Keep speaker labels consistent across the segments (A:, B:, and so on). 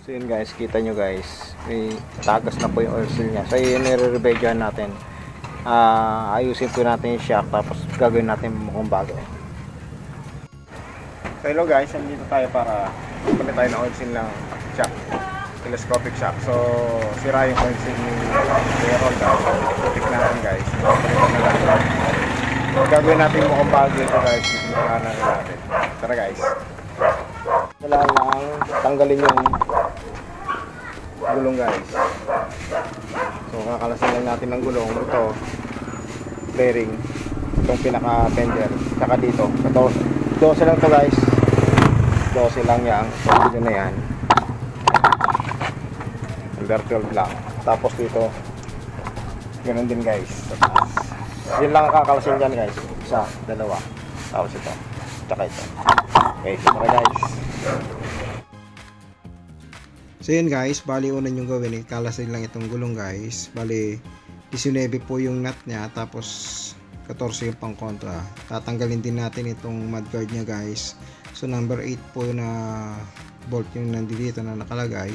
A: So yun guys, kita nyo guys, may tagas na po yung oil seal nya. So yun, nire-rebedyohan natin. Ayusin po natin yung shock, tapos gagawin natin mukhang bago. So hello guys, nandito tayo para palit tayo ng oil seal ng shock, telescopic shock. So sira yung oil seal ni Errol guys. Putik natin guys. Gagawin natin mukhang bago ito guys. Isimulanan natin. Tara guys. Wala lang tanggalin yung gulong guys. So kakalasin lang natin ng gulong. Ito bearing, itong pinaka fender, saka dito 12 lang to guys, 12 lang yan. Yun na yan, under 12 lang. Tapos dito ganun din guys. Yun lang ang kakalasin dyan guys, isa, dalawa, tapos ito, tsaka ito. Okay, tara guys. So yun guys, bali una yung gawin, kalasin lang itong gulong guys. Bali 19 po yung nut nya, tapos 14 yung pang kontra. Tatanggalin din natin itong mudguard nya guys. So number 8 po na bolt yung nandito na nakalagay.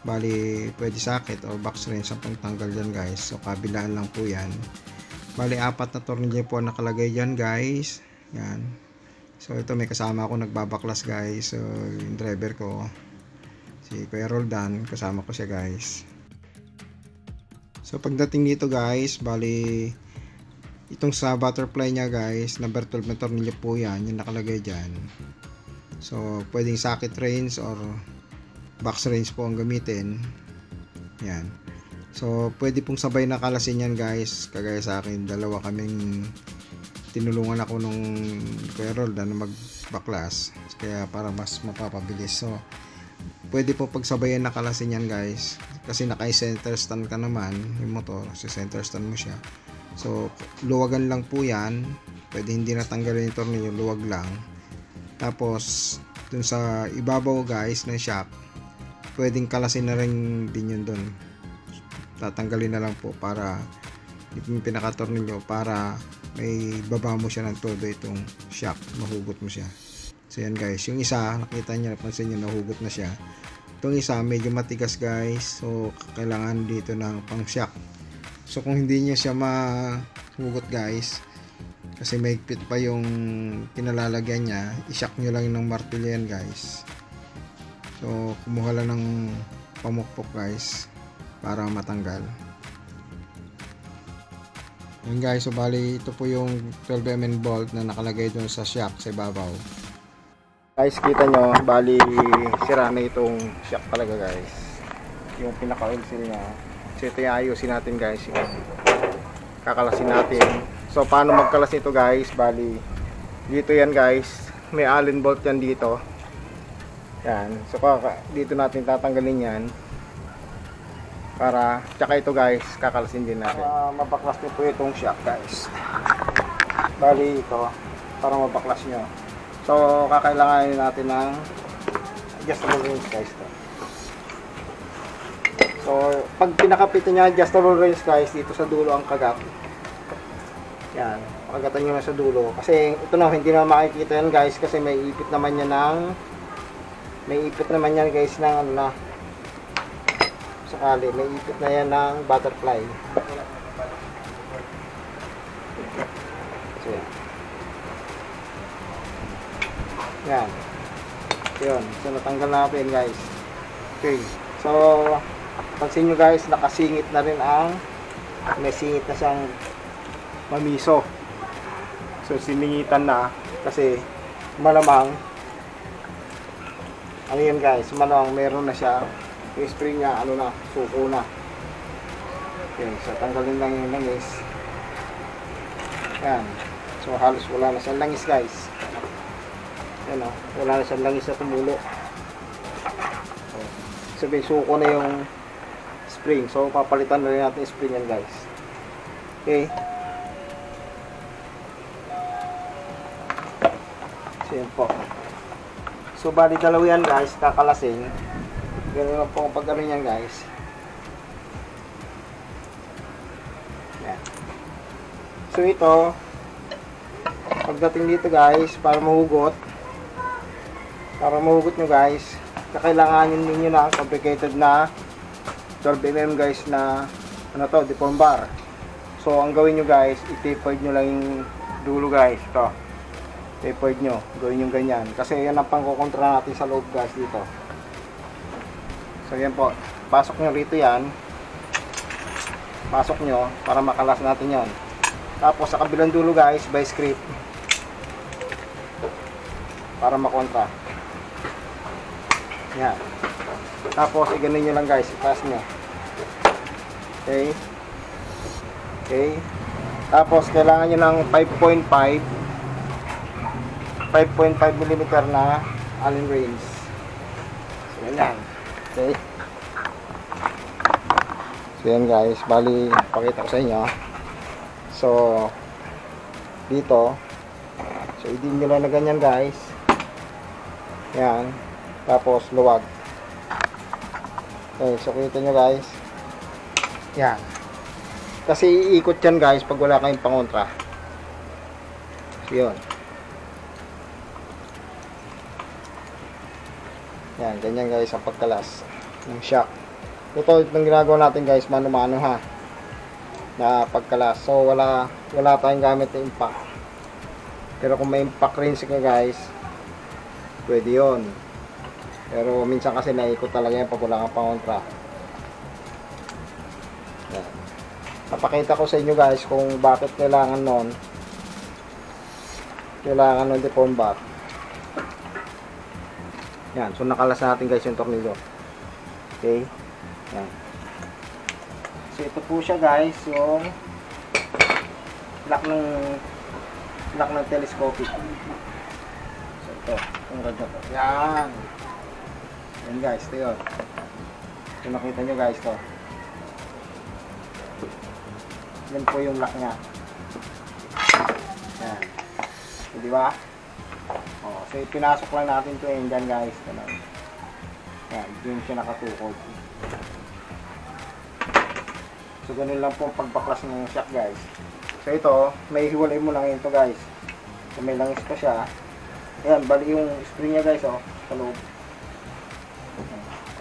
A: Bali pwede socket o box wrench ang pangtanggal dyan guys. So kabilaan lang po yan. Bali 4 na tornilyo po nakalagay dyan guys. Yan. So ito may kasama ako nagbabaklas guys. So yung driver ko si Kuya Roldan, kasama ko siya guys. So pagdating dito guys, bali itong sa butterfly nya guys, number 12 na tornilyo po yan, yung nakalagay dyan. So pwedeng socket wrench or box wrench po ang gamitin. Yan. So pwede pong sabay na kalasin yan guys. Kagaya sa akin, dalawa kaming tinulungan ako nung Kuya Roldan na magbaklas, kaya para mas mapapabilis. So pwede po pagsabayan na kalasin yan guys, kasi naka-center stand ka naman yung motor, so center stand mo siya. So luwagan lang po yan, pwede hindi natanggalin yung tornilyo, luwag lang. Tapos dun sa ibabaw guys ng shock, pwedeng kalasin na rin din yun dun, tatanggalin na lang po para yung pinaka-tornilyo, para may baba mo siya ng todo itong shock, mahugot mo siya. So yan guys, yung isa nakita nyo, napansin nyo nahugot na siya. Itong isa medyo matigas guys, so kailangan dito ng pang shock. So kung hindi nyo siya mahugot guys, kasi mahigpit pa yung kinalalagyan niya, i-shock nyo lang ng martilyo yan guys. So kumuha lang ng pamukpok guys para matanggal. Yan guys, so bali ito po yung 12mm bolt na nakalagay doon sa shock sa ibabaw. Guys, kita nyo, bali sira na itong shock talaga guys, yung pinaka oil seal nya. So ito yung ayusin natin guys, kakalasin natin. So paano magkalas ito guys, bali dito yan guys, may allen bolt yan dito yan. So dito natin tatanggalin yan, para tsaka ito guys kakalasin din natin. Mabaklas nyo po itong shock guys, bali ito para mabaklas nyo. So kakailanganin natin ng adjustable wrench guys to. So pag pinakapit niya adjustable wrench guys, dito sa dulo ang kagat yan, kagatan nyo na sa dulo, kasi ito na hindi na makikita yan guys, kasi may ipit naman yan guys ng ano na, sakali may ipit na yan ng butterfly. So yan, yun, so natanggal natin guys. Okay, so pansin nyo guys, nakasingit na rin may singit na siyang mamiso. So siningitan na, kasi malamang ano yun guys, malamang meron na siya yung spring niya, ano na, suko na. Okay, so tanggalin lang yung langis. Yan, so halos wala na siyang langis guys. Yan o, wala na siyang langis na tumulo. So may suko na yung spring, so papalitan na rin natin yung spring yan guys. Okay, so yan po. So bali dalawa yan guys, kakalasin. Ganun lang po ang pag-ano yan guys. Yan. So ito, pagdating dito guys, para mahugot nyo guys, kakailanganin ninyo na complicated na 12mm guys na deform bar. So ang gawin nyo guys, i-tapered nyo lang yung dulo guys. Ito, tapered nyo, gawin yung ganyan kasi yan ang pangkokontra natin sa loob guys dito. So yan po, pasok nyo rito yan, pasok nyo para makalas natin yan. Tapos sa kabilang dulo guys, by script para makontra yan. Tapos i-ganon nyo lang guys, itaas nyo. Okay, okay. Tapos kailangan nyo ng 5.5 mm na Allen wrench. So yan. Okay. So yan guys, bali pakita ko sa inyo. So dito, so i-din nyo lang na ganyan guys. Yan. Tapos luwag. Okay, so kita nyo guys. Yan. Kasi iikot yan guys pag wala kayong pangontra. So yun. Yan, ganyan guys ang pagkalas ng shock. Ito itong ginagawa natin guys, mano-mano ha, na pagkalas. So wala tayong gamit na impact. Pero kung may impact rin ka guys, pwede yun. Pero minsan kasi naikot talaga yan pag wala kang pangontra. Yan. Napakita ko sa inyo guys kung bakit kailangan nun deform bar. Yan, so nakalas natin guys yung tornilyo. Okay. Yan. So ito po siya guys, yung lock ng telescopic. So ito, yung rod na to. Yan. Yan guys, ito yun. So nakita nyo guys to. Yan po yung lock nya. Yan. So, diba? Oh, so pinasok lang natin ito yun dyan guys. Yan, dyan siya nakatukod. So ganun lang po ang pagbaklas ng shock guys. So ito, may hiwalay mo lang ito guys. So may langis pa siya. Ayan, bali yung spring nya guys oh, sa loob.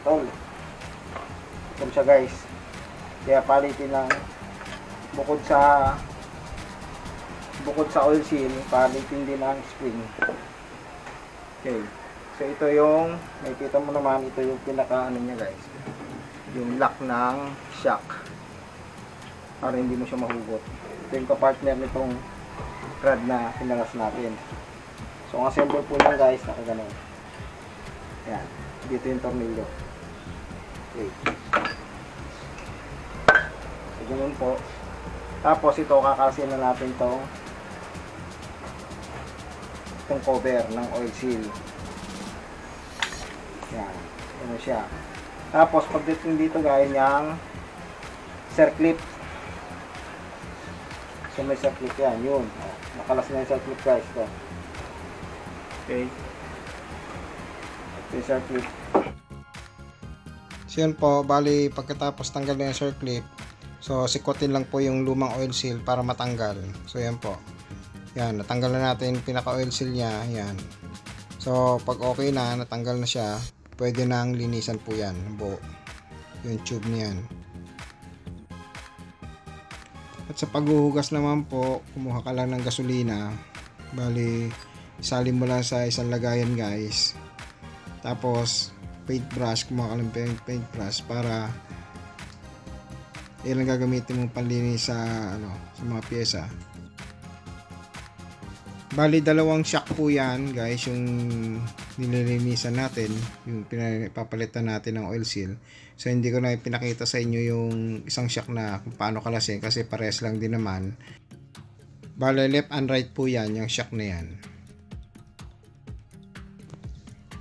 A: Ito siya guys. Kaya palitin lang bukod sa oil seal, palitin din ang spring. Okay. So ito yung nakikita mo naman, ito yung pinaka ano niya guys. Yung lock ng shock. Para hindi mo siya mahugot. Ito yung kapartner nitong rod na pinalas natin. So ang assemble po lang guys, nakaganon. Yan. Dito yung tornilyo. Okay. So ganun po. Tapos ito, kakasin na natin itong cover ng oil seal. Yan. Ano siya. Tapos pagdating dito guys, yung circlip. So may circlip yan. Yun. Nakalas na yung circlip guys. Ito. Okay. Ito yung circlip. So yun po, bali pagkatapos tanggal na yung circlip, so sikotin lang po yung lumang oil seal para matanggal. So yan po. Yan, natanggal na natin yung pinaka oil seal niya. Yan. So pag okay na, natanggal na siya, pwede nang linisan po yan. Buo. Yung tube niyan. At sa paghuhugas naman po, kumuha ka lang ng gasolina. Bali, isalin mo lang sa isang lagayan guys. Tapos paintbrush, kumuha ka ng paintbrush para yan ang gagamitin mong panlinis sa sa mga pyesa. Bali dalawang shock po yan guys, yung nililinisan natin, yung pinapalitan natin ng oil seal. So hindi ko na pinakita sa inyo yung isang shock na kung paano kalasin kasi pares lang din naman. Bali left and right po yan, yung shock na yan.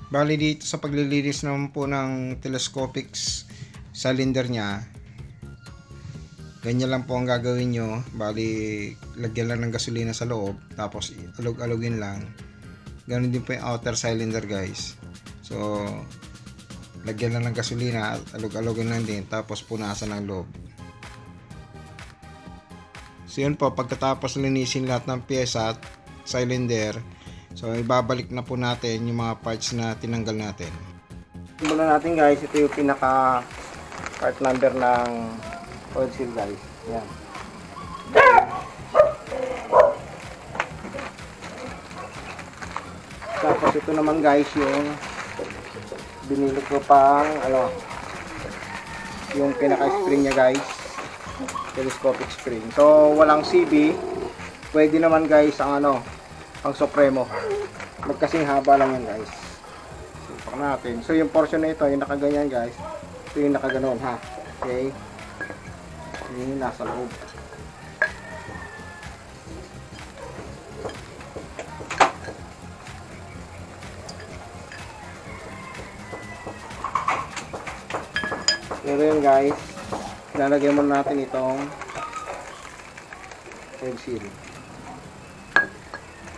A: Bali dito sa paglilinis naman po ng telescopic cylinder nya, ganyan lang po ang gagawin nyo. Bali lagyan lang ng gasolina sa loob, tapos alog-alogin lang. Ganun din po yung outer cylinder guys. So lagyan lang ng gasolina, alog-alogin lang din, tapos punasan ng loob. So yun po, pagkatapos linisin lahat ng pyesa at cylinder, so ibabalik na po natin yung mga parts na tinanggal natin. Simulan natin guys, ito yung pinaka part number ng oil seal guys. Yan. Tapos ito naman guys yung binili ko pang yung pinaka spring niya guys, telescopic spring. So walang CB, pwede naman guys ang ang Supremo. Magkasing haba lang yan guys. Supak natin. So yung portion na ito, yung nakaganyan guys, ito yung nakaganon ha. Okay, yung nasa loob. Pero yun guys, lalagay muna natin itong oil seal.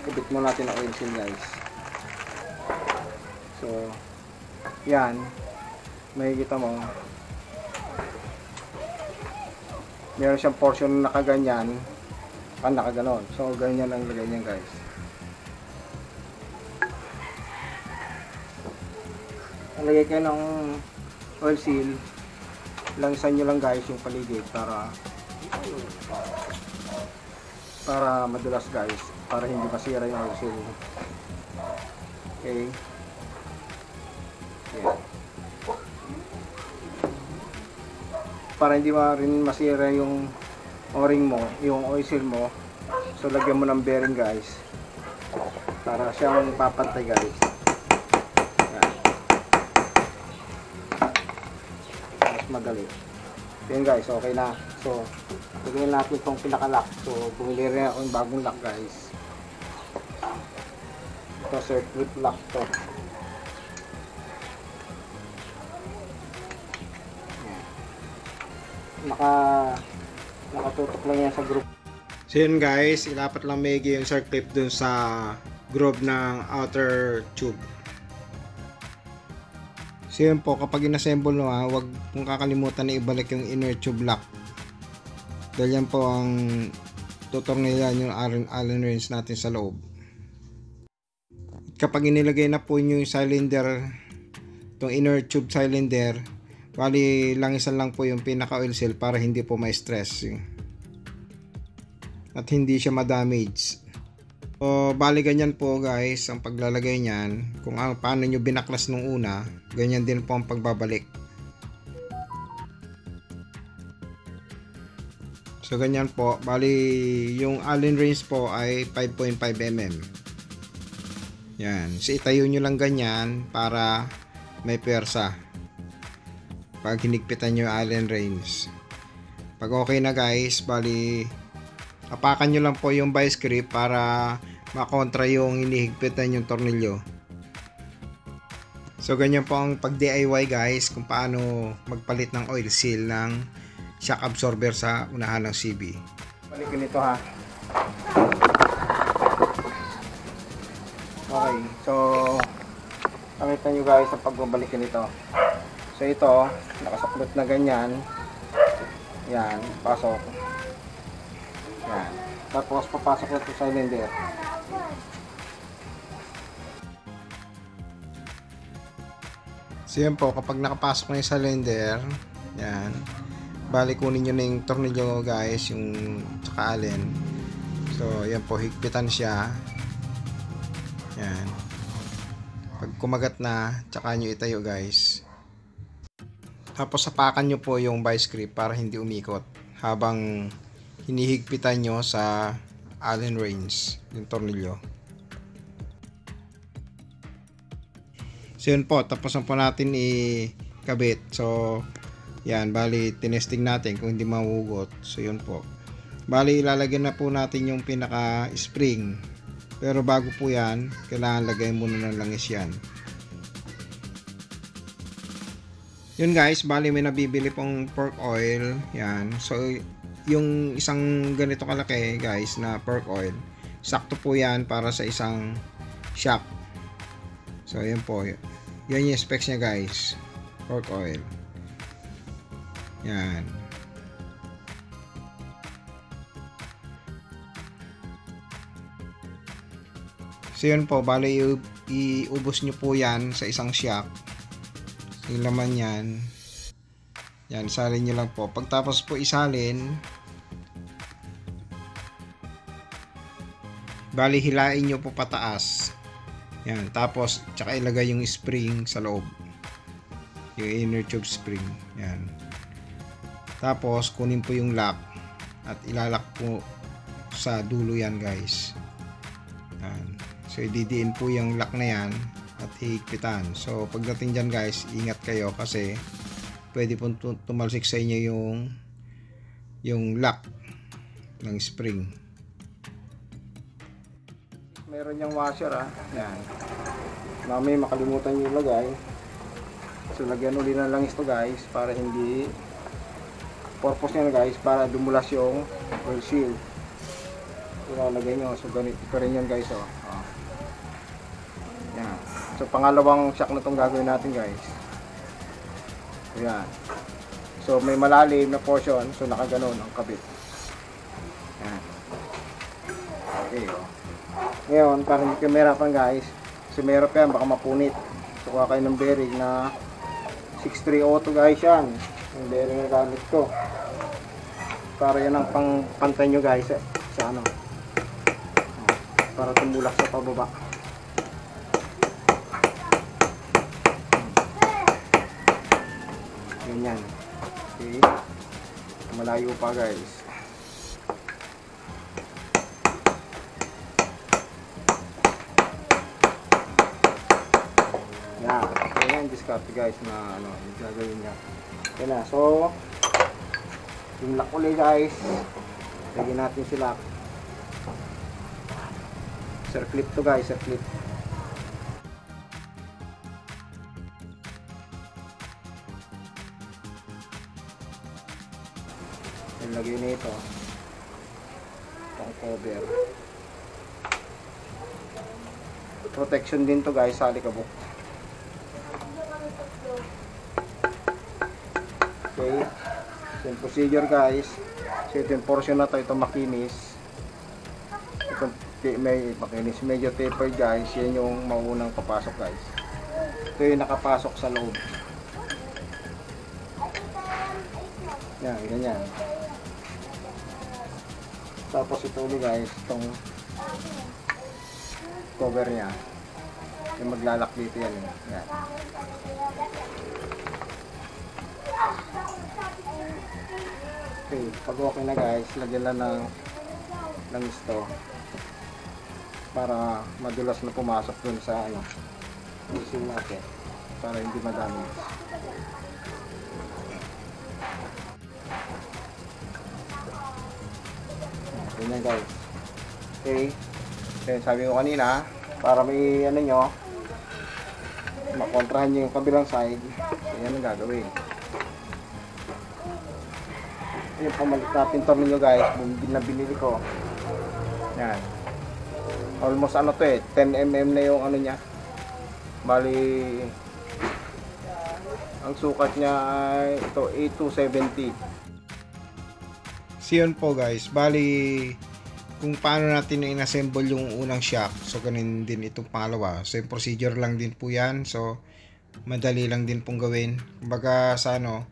A: Ibit muna natin ang oil seal guys. So yan, makikita mo meron siyang portion na nakaganyan, nakaganon. So ganyan ang lagay niya guys. Lagay kayo ng oil seal, langisan nyo lang guys yung paligid para madulas guys, para hindi masira yung oil seal. Okay, yeah. Para hindi rin masira yung o-ring mo, yung oil seal mo. So lagyan mo ng bearing guys para siyang papantay guys. Madali. Yan guys, okay na. So, lagyan natin itong pinaka-lock. So, bumili rin ako ng bagong lock guys. Ito, circuit lock to. Nakatutok lang yan sa group. So yun guys, ilapat lang maigi yung circuit dun sa groove ng outer tube. So yun po, kapag inassemble mo huwag pong kakalimutan na ibalik yung inner tube lock. Dahil yan po ang tutornilan yung Allen wrench natin sa loob. Kapag inilagay na po yung cylinder, itong inner tube cylinder, bali langisan lang po yung pinaka oil seal para hindi po ma-stress at hindi siya ma-damage. So, bali ganyan po guys ang paglalagay niyan. Kung paano nyo binaklas nung una, ganyan din po ang pagbabalik. So ganyan po, bali yung Allen wrench po ay 5.5 mm. Yan, so itayo nyo lang ganyan para may pwersa pag hinigpitan nyo yung Allen wrench. Pag okay na guys, bali apakan nyo lang po yung vice grip para makontra yung hinihigpitan yung tornilyo. So ganyan po ang pag DIY guys, kung paano magpalit ng oil seal ng shock absorber sa unahan ng CB. Balikin ito ha. Okay, so nakita nyo guys ang pagbabalikin ito. So ito, nakasuklot na ganyan. Yan, pasok. Yan. Tapos papasok na ito sa cylinder. So yan po, kapag nakapasok na yung cylinder, yan, bali kunin nyo na yung tornilyo guys, yung tsaka Allen. So yan po, higpitan siya. Yan. Pag kumagat na, tsaka nyo itayo guys. Tapos sapakan nyo po yung vice grip para hindi umikot habang hinihigpitan nyo sa Allen wrench yung tornilyo. So yun po, tapos na po natin ikabit. So yan, bali tinesting natin kung hindi mahugot. So yun po, bali ilalagyan na po natin yung pinaka spring, pero bago po yan, kailangan lagay muna ng langis yan. Yun guys, bali may nabibili pong pork oil. Yan, so yung isang ganito kalaki guys na pork oil, sakto po yan para sa isang shock. So yan po, yan yung specs nya guys, pork oil. Yan. So yun po, bali iubos nyo po yan sa isang shock. yung laman yan. Yan, isalin nyo lang po. Pagtapos po isalin, bali hilain nyo po pataas. Yan, tapos tsaka ilagay yung spring sa loob. Yung inner tube spring. Yan. Tapos kunin po yung lock at ilalak po sa dulo yan, guys. Yan. So ididiin po yung lock na yan at hihigpitan. So pagdating dyan, guys, ingat kayo kasi pwede po tumalsik sa inyo yung lock ng spring. Meron yung washer, yan. Mamaya makalimutan nyo ilagay. So lagyan ulit na lang ito, guys, para hindi, purpose nyo, guys, para dumulas yung oil seal. Ilalagay nyo. So ganito pa rin yun, guys. Yan. So pangalawang shock na itong gagawin natin, guys. Yan. So may malalim na portion. So nakaganon ang kabit. Yan. Okay. Ngayon, para hindi kayo mahirapan, guys. Kasi mahirap yan, baka mapunit. So kuha kayo ng bearing na 6302, guys, yan. Yung bearing na gamit ko. Para yan ang pantay nyo, guys, sa ano. Para tumulak sa pababa. Ganyan. Okay. Malayo pa, guys. Yan. Ganyan, discard, guys, na ano, yung gagawin niya. Yan na. So, yung lock ulit, guys. Lagyan natin si lock. Circlip to, guys, circlip. Lagyan nito pang cover. Protection din to, guys, sa alikabok. Okay, same procedure, guys. So ito yung portion na to, ito makinis. Ito may makinis, medyo tapered, guys. Yan yung maunang papasok, guys. Ito yung nakapasok sa loob. Yan, ganyan. Tapos ito ulit, guys, itong cover nya yung maglalak dito yan. Yan. Okay, pag okay na, guys, lagyan lang ng isto para madulas na pumasok dun sa ano isin natin para hindi madami. Ganyan, guys. Okay. Then sabi ko kanina, para may ano nyo, makontrahan nyo yung kabilang side, yan ang gagawin. Yung pamalit na pintor ninyo, guys, na binili ko. Yan. Almost ano to 10mm na yung ano nya. Bali, ang sukat niya ay ito, A270. So yun po, guys, bali kung paano natin in-assemble yung unang shock, so ganun din itong pangalawa. Same procedure lang din po yan, so madali lang din pong gawin. Kumbaga sa ano,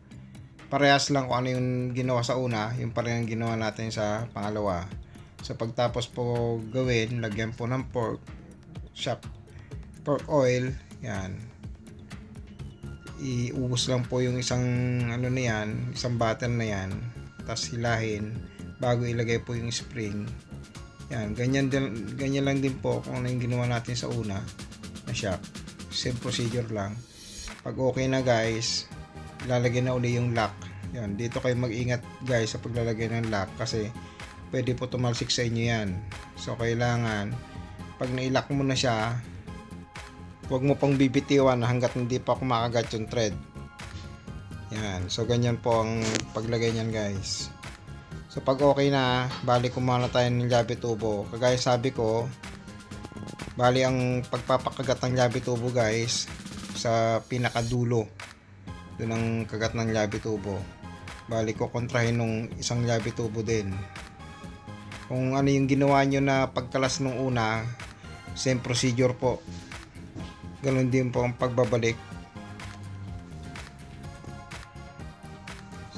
A: parehas lang kung ano yung ginawa sa una, yung parehas yung ginawa natin sa pangalawa. So pagtapos po gawin, lagyan po ng pork oil, yan. Iubos lang po yung isang ano na yan, isang bottle na yan. Tapos hilahin bago ilagay po yung spring. Yan, ganyan lang din po kung ano yung ginawa natin sa una na shock. Same procedure lang. Pag okay na, guys, ilalagay na uli yung lock. Yan, dito kayo mag-ingat, guys, sa paglalagay ng lock kasi pwede po tumalsik sa inyo yan. So kailangan pag na-lock mo na siya, huwag mo pang bibitiwan hanggat hindi pa kumakagat yung thread. Yan, so ganyan po ang paglagay niyan, guys. So pag okay na, bali kumana tayo ng llabe tubo. Kagaya sabi ko, bali ang pagpapakagat ng llabe tubo, guys, sa pinakadulo doon ang kagat ng llabe tubo. Bali ko kontrahin nung isang llabe tubo din. Kung ano yung ginawa nyo na pagkalas nung una, same procedure po. Ganun din po ang pagbabalik.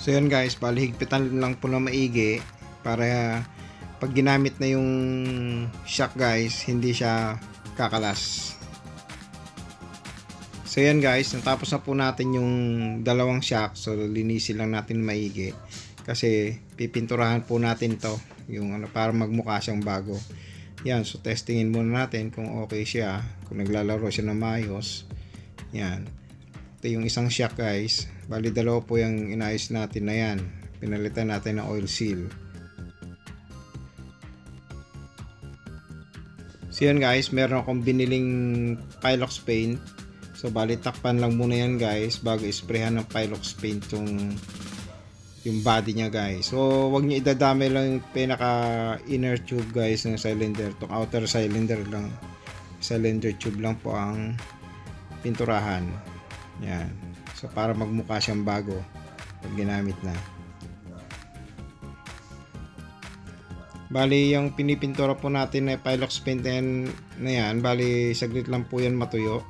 A: So yun guys, bali higpitan lang po na maigi para pag ginamit na yung shock guys, hindi siya kakalas. So yan guys, natapos na po natin yung dalawang shock. So linisin lang natin maigi kasi pipinturahan po natin to yung para magmukha siyang bago. Yan, so testingin muna natin kung okay siya, kung naglalaro siya ng maayos. Yan, ito yung isang shock guys, bali dalawa po yung inayos natin na yan, pinalitan natin ng oil seal. So yan guys, meron akong biniling Pilox paint. So bali takpan lang muna yan guys bago isprayhan ng Pilox paint yung body niya guys. So wag niyo idadami lang yung pinaka inner tube guys ng cylinder. Itong outer cylinder lang, cylinder tube lang po ang pinturahan. Yan. So para magmukha siyang bago pag ginamit na. Bali yung pinipintura po natin na Pilox paint na yan, bali saglit lang po yan matuyo.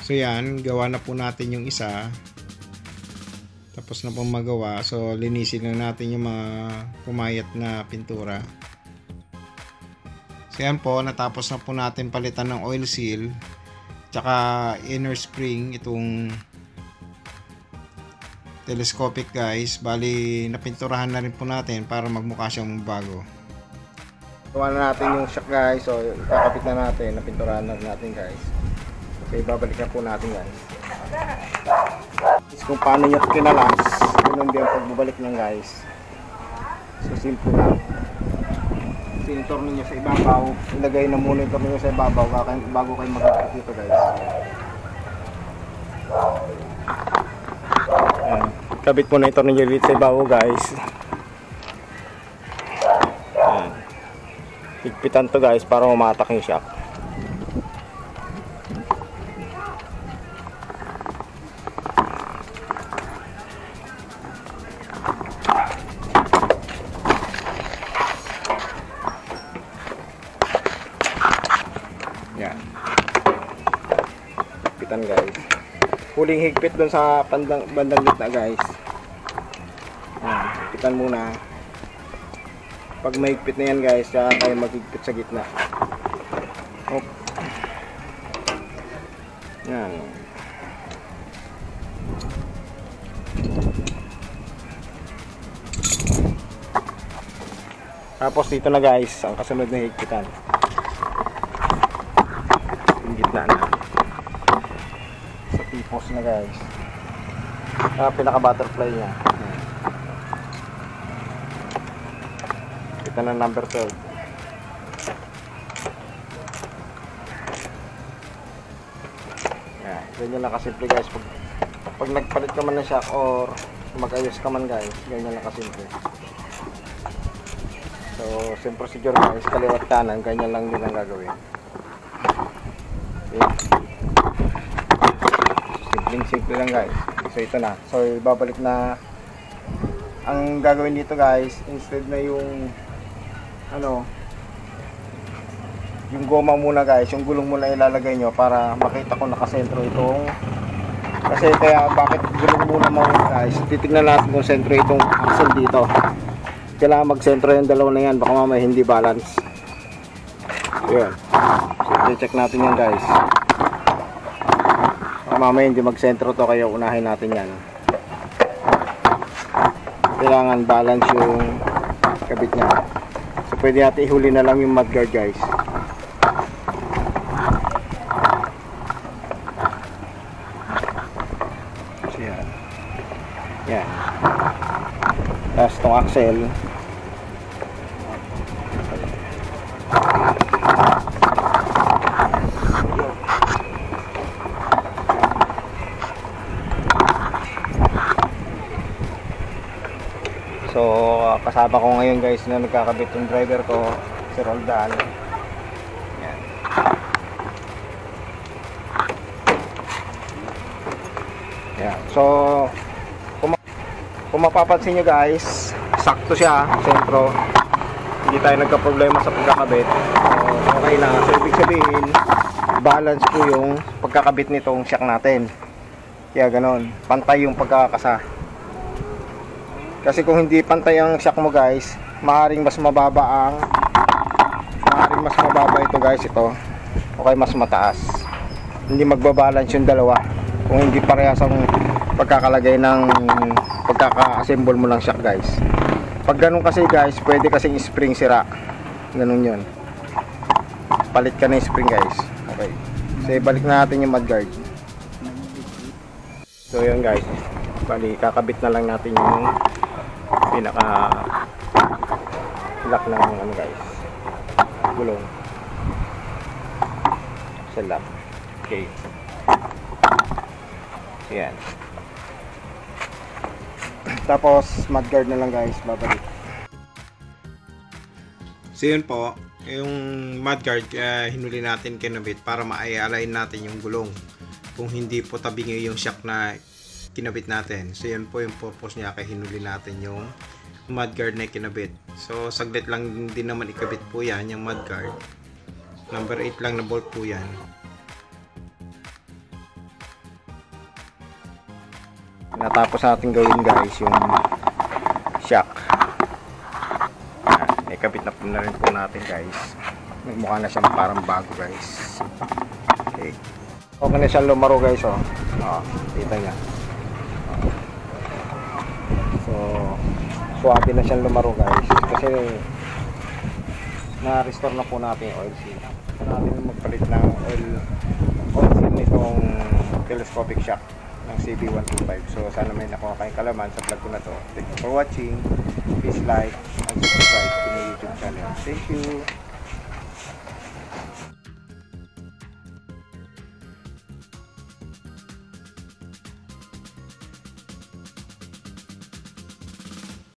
A: So yan, gawa na po natin yung isa. Tapos na pong magawa, so linisin lang natin yung mga pumayat na pintura. So yan po, natapos na po natin palitan ng oil seal tsaka inner spring itong telescopic guys. Bali napinturahan na rin po natin para magmukha siyang bago. Gawa na natin yung shock guys, so kakapit na natin, napinturahan na natin guys. So ibabalik na po natin guys. Kung paano nyo kinalas, ganun din pagbabalik ng guys. So simple lang. Sinitor ninyo sa ibabaw, ilagay na muna ito ninyo sa ibabaw bago kayo mag-upload dito guys. Ayan. Kabit mo na ito ninyo dito sa ibabaw guys. Ayan. Higpitan to guys para mamatak yung shock. Yan. Higpitan guys. Huling higpit doon sa bandang gitna guys. Yan. Higpitan muna. Pag may higpit na yan guys, kaya tayo maghigpit sa gitna. Hop. Yan. Tapos dito na guys, ang kasunod na higpitan. Gitna na sa tipos na guys, pinaka butterfly nya. Kita na number 12. Yan, ganyan lang kasimple guys. Pag nagpalit ka man ng shock or mag-ayos ka man guys, ganyan lang kasimple. So same procedure guys, kaliwat kanan, ganyan lang din ang gagawin. Okay. Simple lang guys. So ito na. So ibabalik na. Ang gagawin dito guys, instead na yung yung goma muna guys, yung gulong muna ilalagay nyo para makita ko nakasentro itong, kasi kaya bakit gulong muna mo guys, titignan natin kung sentro itong axle dito. Kailangan magsentro yung dalawa na yan, baka mamaya hindi balance. Yun. So check natin yan guys. Mamaya hindi magsentro to, kaya unahin natin yan. Kailangan balance yung kabit niya. So pwede natin ihuli na lang yung mudguard guys. So yan. Yan. Tapos itong axle. So kasama ko ngayon guys na nagkakabit yung driver ko, si Roldan. Yan. Yan. So kung mapapansin nyo guys, sakto siya, sentro. Hindi tayo nagka-problema sa pagkakabit. So okay na. So ibig sabihin, balance po yung pagkakabit nitong shock natin. Kaya ganon, pantay yung pagkakasa. Kasi kung hindi pantay ang shock mo guys, maaaring mas mababa ito guys, ito. Okay, mas mataas. Hindi magbabalance yung dalawa kung hindi parehas ang pagkakalagay ng pagkaka-assemble mo ng shock guys. Pag ganun kasi guys, pwede kasing spring sira. Ganun yun. Palit ka ng spring guys. Okay. So balik na natin yung mudguard. So yun guys, bali kakabit na lang natin yung pinaka lock ng ano guys, gulong sa lock. Okay, so yan. Tapos mudguard na lang guys, babalik. So yun po, yung mudguard hinuli natin kinabit para ma-align natin yung gulong kung hindi po tabingi yung shock na kinabit natin. So yun po yung purpose niya, kaya hinuli natin yung mudguard na kinabit. So saglit lang din naman ikabit po yan, yung mudguard. Number 8 lang na bolt po yan. Natapos natin gawin guys yung shock. Ikabit na po na rin po natin guys. Nagmukha na siyang parang bago guys. Okay. Okay na siyang lumaro guys, oh. Kita niya. So, suwabe na siyang lumaro guys. Kasi na-restore na po natin yung oil seal. So, natin magpalit ng oil seal nitong telescopic shock ng CB125. So, sana may nakuha kayong kalaman sa vlog ko na to. Thank you for watching. Please like and subscribe to my YouTube channel. Thank you.